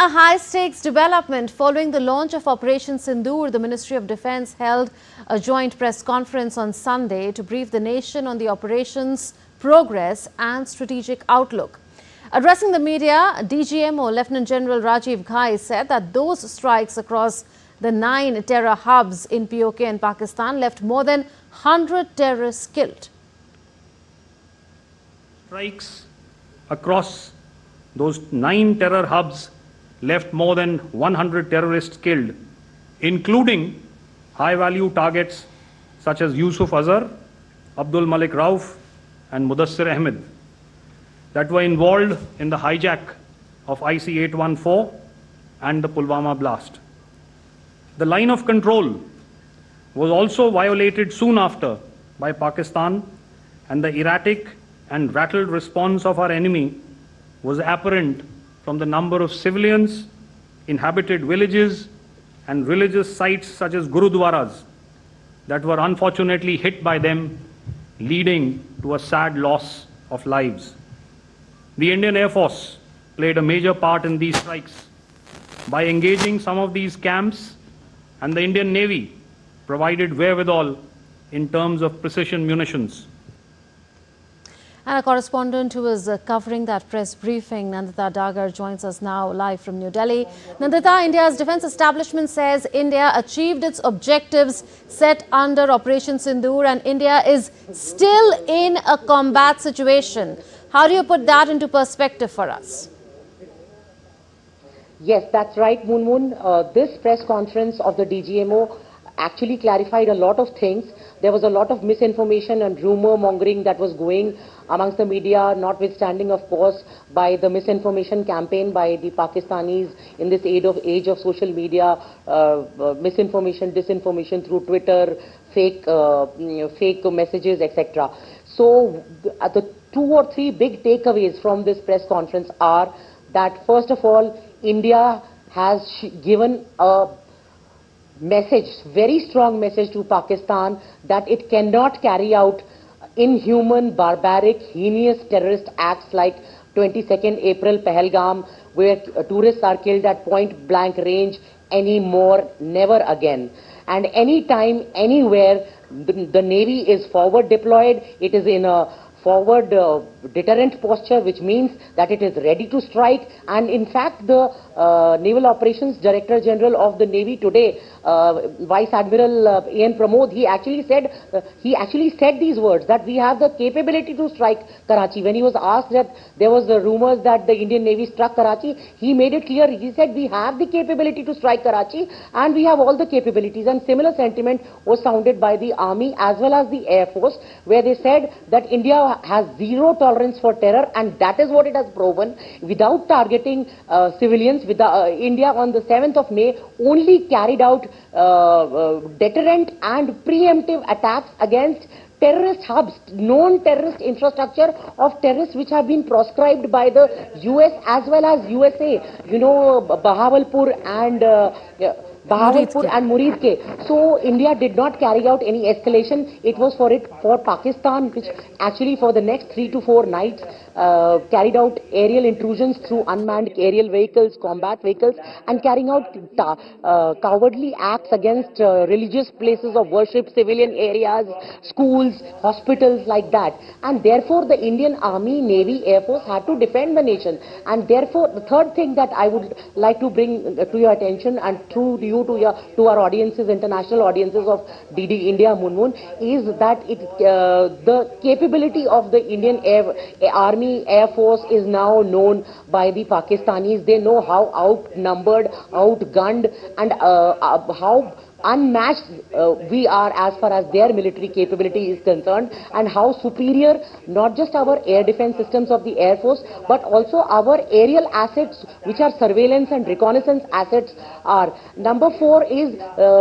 a high-stakes development following the launch of Operation Sindoor, the Ministry of Defence held a joint press conference on Sunday to brief the nation on the operation's progress and strategic outlook. Addressing the media, DGMO Lieutenant General Rajiv Ghai said that those strikes across the 9 terror hubs in POK and Pakistan left more than 100 terrorists killed. Strikes across those 9 terror hubs left more than 100 terrorists killed, including high-value targets such as Yusuf Azhar, Abdul Malik Rauf and Mudassir Ahmed that were involved in the hijack of IC-814 and the Pulwama blast. The line of control was also violated soon after by Pakistan, and the erratic and rattled response of our enemy was apparent from the number of civilians, inhabited villages and religious sites such as Gurudwaras that were unfortunately hit by them, leading to a sad loss of lives. The Indian Air Force played a major part in these strikes by engaging some of these camps, and the Indian Navy provided wherewithal in terms of precision munitions. And a correspondent who is covering that press briefing, Nandita Dagar, joins us now live from New Delhi. Nandita, India's defence establishment says India achieved its objectives set under Operation Sindoor and India is still in a combat situation. How do you put that into perspective for us? Yes, that's right, Moon. This press conference of the DGMO actually clarified a lot of things. There was a lot of misinformation and rumor mongering that was going amongst the media, notwithstanding, of course, by the misinformation campaign by the Pakistanis in this age of social media, misinformation, disinformation through Twitter, fake messages, etc. So the 2 or 3 big takeaways from this press conference are that, first of all, India has given a message, very strong message to Pakistan that it cannot carry out inhuman, barbaric, heinous terrorist acts like 22nd April Pahalgam, where tourists are killed at point blank range anymore, never again. And anytime, anywhere, the Navy is forward deployed, it is in a forward deterrent posture, which means that it is ready to strike. And in fact, the Naval Operations Director General of the Navy today, Vice Admiral A.N. Pramod, he actually said these words, that we have the capability to strike Karachi. When he was asked that there was rumors that the Indian Navy struck Karachi, he made it clear. He said we have the capability to strike Karachi and we have all the capabilities. And similar sentiment was sounded by the Army as well as the Air Force, where they said that India has zero tolerance for terror, and that is what it has proven. Without targeting civilians, with India on the 7th of May only carried out deterrent and preemptive attacks against terrorist hubs, known terrorist infrastructure of terrorists which have been proscribed by the US as well as USA. You know, Bahawalpur and Muridke. So India did not carry out any escalation. It was for Pakistan, which actually for the next 3 to 4 nights carried out aerial intrusions through unmanned aerial vehicles, combat vehicles, and carrying out cowardly acts against religious places of worship, civilian areas, schools, hospitals, like that. And therefore the Indian Army, Navy, Air Force had to defend the nation. And therefore the third thing that I would like to bring to your attention and through you to our audiences, international audiences of DD India, Moon, is that the capability of the Indian Army, Air Force is now known by the Pakistanis. They know how outnumbered, outgunned, and how unmatched we are as far as their military capability is concerned, and how superior not just our air defense systems of the Air Force but also our aerial assets, which are surveillance and reconnaissance assets, are. Number 4 is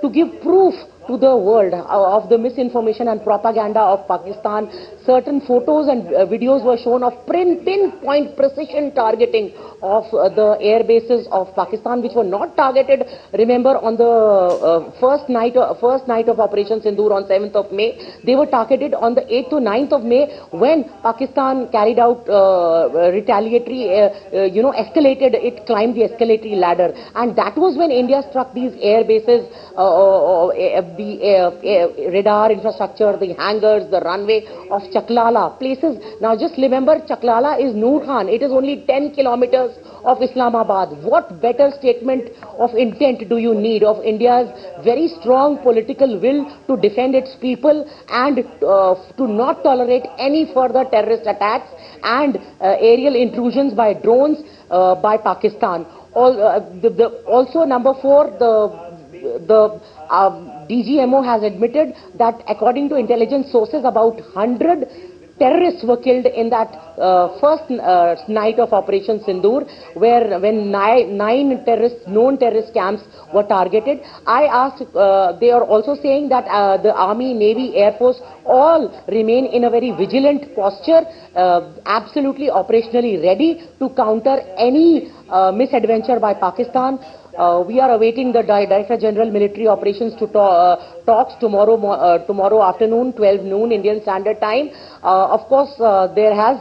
to give proof to the world of the misinformation and propaganda of Pakistan. Certain photos and videos were shown of pinpoint precision targeting of the air bases of Pakistan, which were not targeted, remember, on the first night of Operation Sindoor on 7th of May. They were targeted on the 8th to 9th of May, when Pakistan carried out retaliatory, escalated, it climbed the escalatory ladder. And that was when India struck these air bases, the radar infrastructure, the hangars, the runway of Chaklala, places. Now just remember, Chaklala is Noor Khan. It is only 10 kilometers of Islamabad. What better statement of intent do you need of India's very strong political will to defend its people and to not tolerate any further terrorist attacks and aerial intrusions by drones by Pakistan. Also, number 4, the DGMO has admitted that according to intelligence sources, about 100 terrorists were killed in that first night of Operation Sindoor, when 9 known terrorist camps were targeted. I asked, they are also saying that the Army, Navy, Air Force all remain in a very vigilant posture, absolutely operationally ready to counter any misadventure by Pakistan. We are awaiting the Director General Military Operations to talks tomorrow afternoon, 12 noon Indian Standard Time. Of course, there has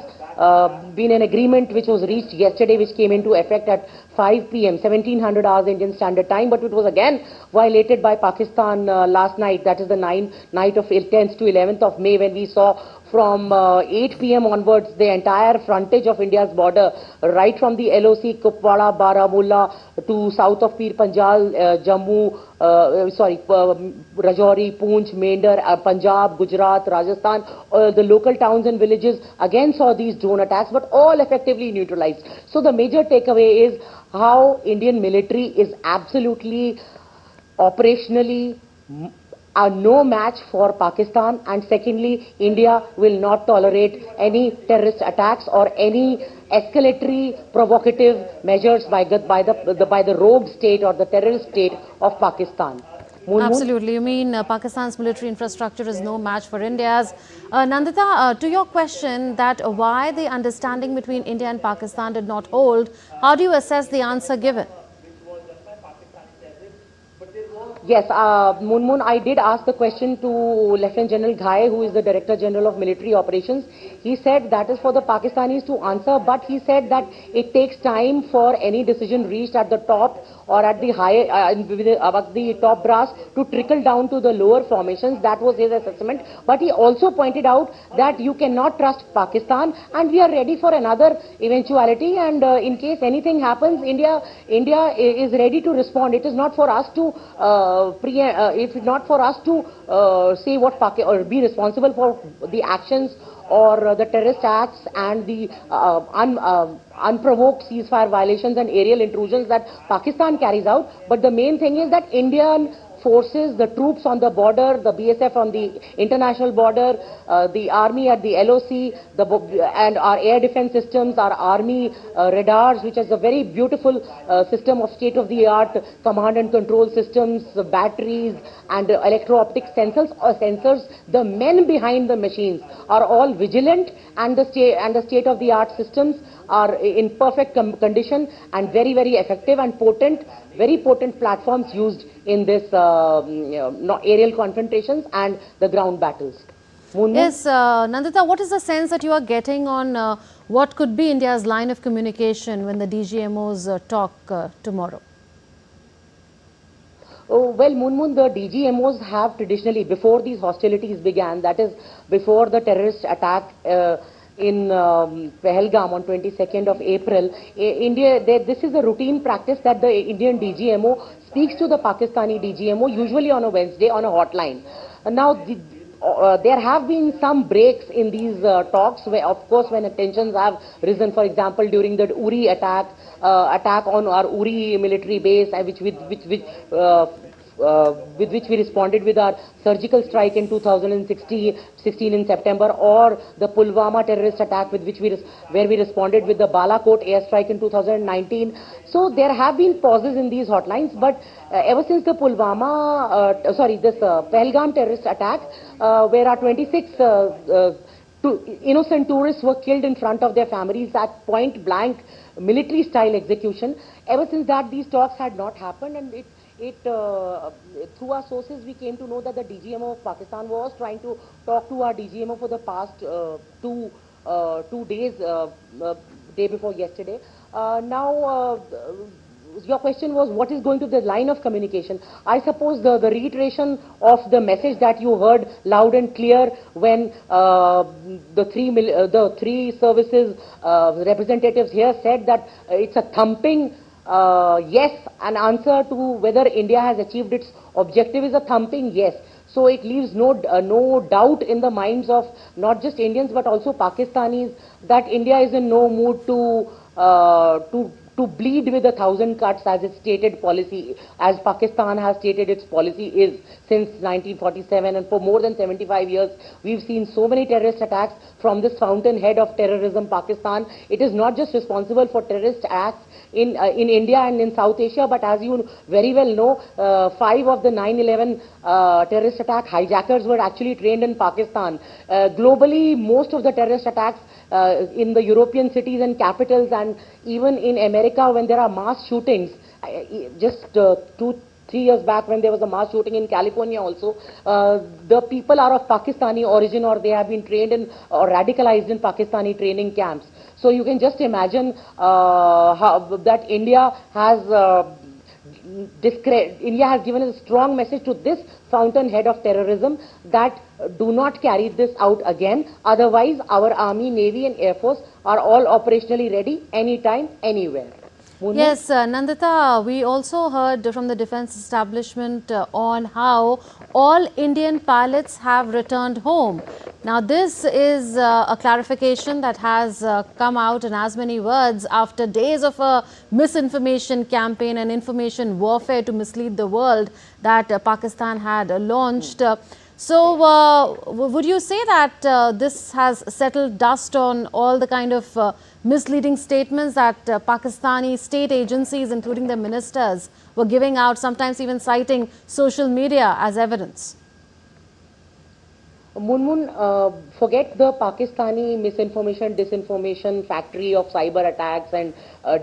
been an agreement which was reached yesterday, which came into effect at 5 p.m. 1700 hours Indian Standard Time, but it was again violated by Pakistan last night. That is the night of 10th to 11th of May, when we saw from 8 p.m. onwards the entire frontage of India's border, right from the LOC, Kupwara, Baramulla to south of Pir Panjal, Jammu, Rajouri, Poonch, Mender, Punjab, Gujarat, Rajasthan, the local towns and villages again saw these drone attacks, but all effectively neutralized. So the major takeaway is how Indian military is absolutely operationally no match for Pakistan, and secondly, India will not tolerate any terrorist attacks or any escalatory provocative measures by the rogue state or the terrorist state of Pakistan. Absolutely. You mean Pakistan's military infrastructure is no match for India's. Nandita, to your question that why the understanding between India and Pakistan did not hold, how do you assess the answer given? Yes, Moon, I did ask the question to Lieutenant General Ghai, who is the Director General of Military Operations. He said that is for the Pakistanis to answer, but he said that it takes time for any decision reached at the top or at the above the top brass to trickle down to the lower formations. That was his assessment. But he also pointed out that you cannot trust Pakistan, and we are ready for another eventuality. And in case anything happens, India is ready to respond. It is not for us to say what or be responsible for the actions or the terrorist acts and the unprovoked ceasefire violations and aerial intrusions that Pakistan carries out. But the main thing is that Indian forces, the troops on the border, the BSF on the international border, the army at the LOC, and our air defense systems, our army radars, which is a very beautiful system of state-of-the-art command and control systems, batteries, and electro-optic sensors. The men behind the machines are all vigilant, and the state-of-the-art systems are in perfect condition and very, very effective and potent, very potent platforms used in this aerial confrontations and the ground battles. Yes, Nandita, what is the sense that you are getting on what could be India's line of communication when the DGMOs talk tomorrow? Oh, well, Moon, the DGMOs have traditionally, before these hostilities began, that is, before the terrorist attack in Pahalgam on 22nd of April, this is a routine practice that the Indian DGMO speaks to the Pakistani DGMO, usually on a Wednesday, on a hotline. Now, there have been some breaks in these talks, where, of course, when tensions have risen, for example, during the Uri attack on our Uri military base, which with which we responded with our surgical strike in 2016 in September, or the Pulwama terrorist attack with which where we responded with the Balakot airstrike in 2019. So there have been pauses in these hotlines, but ever since the Pahalgam terrorist attack, where our 26 innocent tourists were killed in front of their families at point blank military style execution, ever since that these talks had not happened, and through our sources we came to know that the DGMO of Pakistan was trying to talk to our DGMO for the past 2 days, day before yesterday. Your question was what is going to be the line of communication. I suppose the reiteration of the message that you heard loud and clear when the three services representatives here said that it's a thumping yes, an answer to whether India has achieved its objective is a thumping yes. So it leaves no doubt in the minds of not just Indians but also Pakistanis that India is in no mood to bleed with 1,000 cuts as its stated policy, as Pakistan has stated its policy is since 1947, and for more than 75 years we've seen so many terrorist attacks from this fountainhead of terrorism, Pakistan. It is not just responsible for terrorist acts in India and in South Asia, but as you very well know, 5 of the 9/11 terrorist attack hijackers were actually trained in Pakistan. Globally, most of the terrorist attacks in the European cities and capitals, and even in America when there are mass shootings, just 2-3 years back when there was a mass shooting in California also, the people are of Pakistani origin, or they have been trained in or radicalized in Pakistani training camps. So you can just imagine how that India has given a strong message to this fountainhead of terrorism that do not carry this out again. Otherwise, our Army, Navy and Air Force are all operationally ready anytime, anywhere. Yes, Nandita, we also heard from the defense establishment on how all Indian pilots have returned home. Now, this is a clarification that has come out in as many words after days of a misinformation campaign and information warfare to mislead the world that Pakistan had launched. So, would you say that this has settled dust on all the kind of misleading statements that Pakistani state agencies, including the ministers, were giving out, sometimes even citing social media as evidence? Munmun, forget the Pakistani misinformation, disinformation factory of cyber attacks and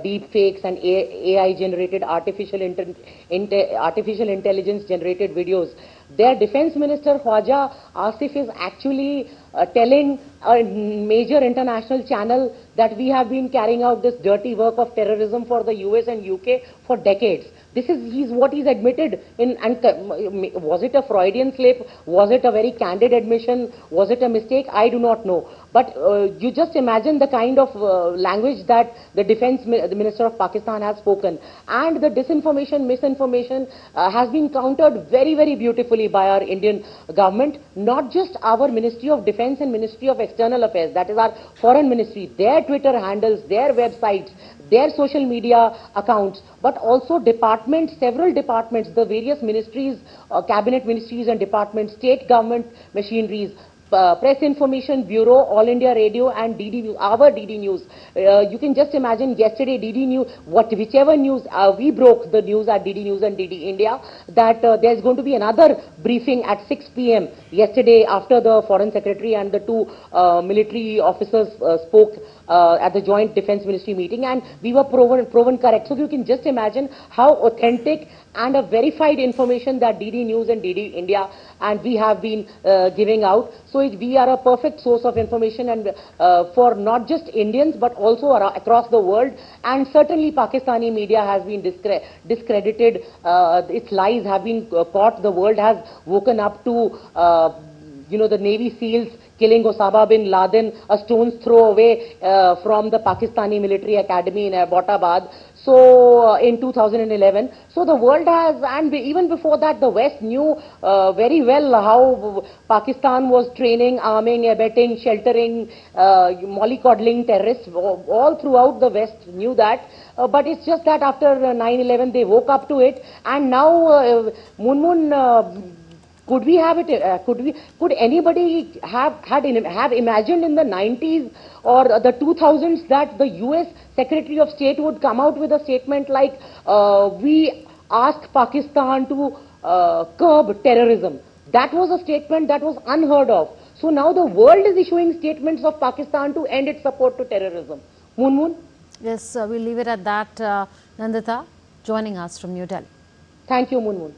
deep fakes and AI-generated artificial intelligence generated videos. Their defense minister Khwaja Asif is actually telling a major international channel that we have been carrying out this dirty work of terrorism for the US and UK for decades. This is what he's admitted in. And was it a Freudian slip? Was it a very candid admission? Was it a mistake? I do not know. But you just imagine the kind of language that the the minister of Pakistan has spoken. And the disinformation, misinformation has been countered very, very beautifully by our Indian government. Not just our Ministry of Defense and Ministry of External Affairs, that is our foreign ministry, their Twitter handles, their websites, their social media accounts, but also departments, several departments, the various ministries, cabinet ministries and departments, state government machineries, Press Information Bureau, All India Radio and DD News, our DD News. You can just imagine yesterday DD News, whichever news, we broke the news at DD News and DD India that there's going to be another briefing at 6 p.m. yesterday after the Foreign Secretary and the 2 military officers spoke at the Joint Defense Ministry meeting, and we were proven correct. So you can just imagine how authentic and a verified information that DD News and DD India and we have been giving out. So we are a perfect source of information, and for not just Indians but also across the world. And certainly Pakistani media has been discredited. Its lies have been caught. The world has woken up to the Navy SEALs killing Osama bin Laden a stone's throw away from the Pakistani military academy in Abbottabad. So in 2011, so the world has, and even before that, the West knew very well how Pakistan was training, arming, abetting, sheltering, mollycoddling terrorists. All throughout the West knew that. But it's just that after 9/11, they woke up to it, and now could we have it? Could anybody have imagined in the 90s or the 2000s that the U.S. Secretary of State would come out with a statement like, "We ask Pakistan to curb terrorism"? That was a statement that was unheard of. So now the world is issuing statements of Pakistan to end its support to terrorism. Moon? Yes, we'll leave it at that. Nandita joining us from New Delhi. Thank you, Moon.